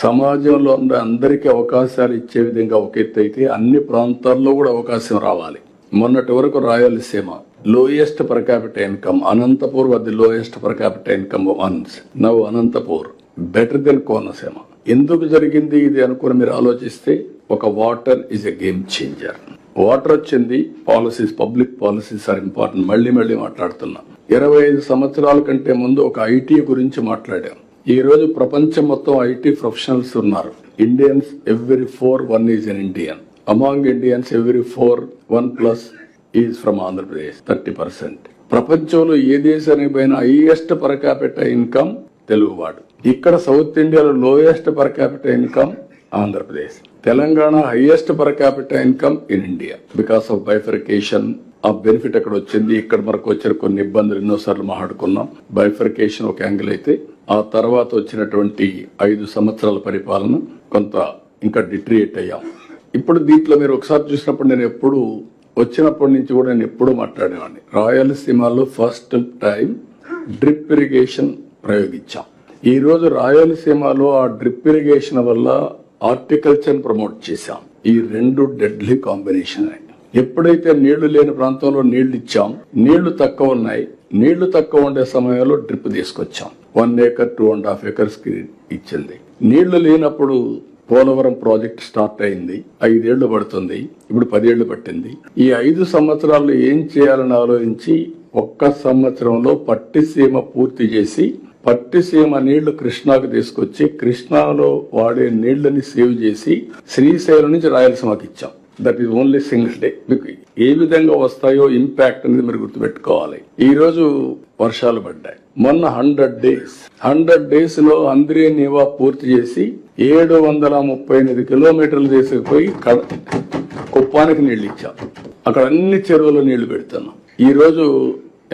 సమాజంలో ఉన్న అందరికీ అవకాశాలు ఇచ్చే విధంగా ఒక ఎత్తు అయితే అన్ని ప్రాంతాల్లో కూడా అవకాశం రావాలి. మొన్నటి వరకు Rayalaseema lowest per capita income, Anantapur was the lowest per capita income ones. Now Anantapur better than Konaseema. ఎందుకు జరిగింది ఇది అనుకుని మీరు ఆలోచిస్తే, ఒక water is a game changer. Water వచ్చింది, policies, public policies are important. మళ్ళీ మాట్లాడుతున్నా. 25 సంవత్సరాల కంటే ముందు ఒక ఐటీ గురించి మాట్లాడాం. ఈ రోజు ప్రపంచం మొత్తం ఐటీ ప్రొఫెషనల్స్ ఉన్నారు. Indians every 4 1 is an Indian. Among Indians every 4 1+ is from Andhra Pradesh, 30%. ప్రపంచంలో ఏ దేశానికి పోయినా హైయెస్ట్ పర్ క్యాపిటల్ ఇన్కమ్ తెలుగువాడు. ఇక్కడ సౌత్ ఇండియాలో lowest per capita income Andhra Pradesh. Telangana highest per capita income in India. Because of bifurcation ఆ బెనిఫిట్ అక్కడ వచ్చింది. ఇక్కడ మనకు వచ్చిన కొన్ని ఇబ్బందులు ఎన్నోసార్లు మాట్లాడుకున్నాం. బైఫర్కేషన్ ఒక యాంగిల్ అయితే, ఆ తర్వాత వచ్చినటువంటి 5 సంవత్సరాల పరిపాలన కొంత ఇంకా డిట్రియేట్ అయ్యాం. ఇప్పుడు దీంట్లో మీరు ఒకసారి చూసినప్పుడు, నేను ఎప్పుడు వచ్చినప్పటి నుంచి కూడా నేను ఎప్పుడూ మాట్లాడేవాడిని. రాయలసీమలో ఫస్ట్ టైం డ్రిప్ ఇరిగేషన్ ప్రయోగించాం. ఈ రోజు రాయలసీమలో ఆ డ్రిప్ ఇరిగేషన్ వల్ల హార్టికల్చర్ ప్రమోట్ చేశాం. ఈ 2 డెడ్లీ కాంబినేషన్. ఎప్పుడైతే నీళ్లు లేని ప్రాంతంలో నీళ్లు ఇచ్చాం, నీళ్లు తక్కువ ఉన్నాయి, నీళ్లు తక్కువ ఉండే సమయంలో డ్రిప్ తీసుకొచ్చాం. 1 acre 2.5 acres కి ఇచ్చింది. నీళ్లు లేనప్పుడు పోలవరం ప్రాజెక్ట్ స్టార్ట్ అయింది. 5 ఏళ్లు పడుతుంది, ఇప్పుడు 10 ఏళ్లు పట్టింది. ఈ 5 సంవత్సరాల్లో ఏం చేయాలని ఆలోచించి 1 సంవత్సరంలో పట్టిసీమ పూర్తి చేసి, పట్టిసీమ నీళ్లు కృష్ణాకు తీసుకొచ్చి, కృష్ణాలో వాడే నీళ్లని సేవ్ చేసి శ్రీశైలం నుంచి రాయలసీమకి ఇచ్చాం. That is only single day. మీకు ఏ విధంగా వస్తాయో ఇంపాక్ట్ అనేది మీరు గుర్తుపెట్టుకోవాలి. ఈ రోజు వర్షాలు పడ్డాయి. మొన్న 100 డేస్ లో అంద్రే నీవా పూర్తి చేసి 738 కిలోమీటర్లు తీసుకుపోయి కుప్పానికి నీళ్లు ఇచ్చాం. అక్కడ అన్ని చెరువులు నీళ్లు పెడుతున్నాం. ఈ రోజు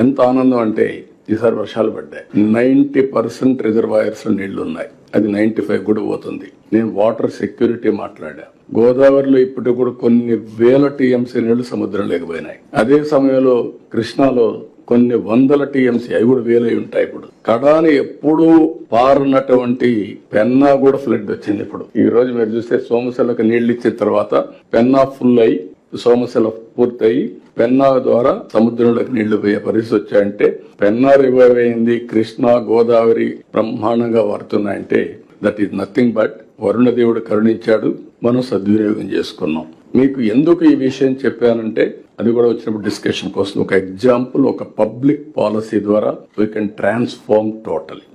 ఎంత ఆనందం అంటే, ఈసారి వర్షాలు పడ్డాయి. 90% రిజర్వాయర్స్ లో నీళ్లు ఉన్నాయి. అది 95 కూడా పోతుంది. నేను వాటర్ సెక్యూరిటీ మాట్లాడా. గోదావరిలో ఇప్పటికి కూడా కొన్ని వేల టీఎంసీ నీళ్లు సముద్రం లేకపోయినాయి. అదే సమయంలో కృష్ణాలో కొన్ని వందల టీఎంసీ, అవి కూడా వేలై ఉంటాయి. ఇప్పుడు కడాని ఎప్పుడూ పారనటువంటి పెన్నా కూడా ఫ్లడ్ వచ్చింది. ఇప్పుడు ఈ రోజు మీరు చూస్తే సోమశిలకు నీళ్లు ఇచ్చిన తర్వాత పెన్నా ఫుల్ అయి, సోమశిల పూర్తయి పెన్నా ద్వారా సముద్రంలోకి నీళ్లు పోయే పరిస్థితి వచ్చాయంటే, పెన్నా రివైవ్ అయింది, కృష్ణా గోదావరి బ్రహ్మాండంగా వాడుతున్నాయంటే దట్ ఈస్ నథింగ్ బట్ వరుణదేవుడు కరుణించాడు, మనం సద్వినియోగం చేసుకున్నాం. మీకు ఎందుకు ఈ విషయం చెప్పానంటే, అది కూడా వచ్చినప్పుడు డిస్కషన్ కోసం, ఒక ఎగ్జాంపుల్, ఒక పబ్లిక్ పాలసీ ద్వారా వీ కెన్ ట్రాన్స్ఫార్మ్ టోటలీ.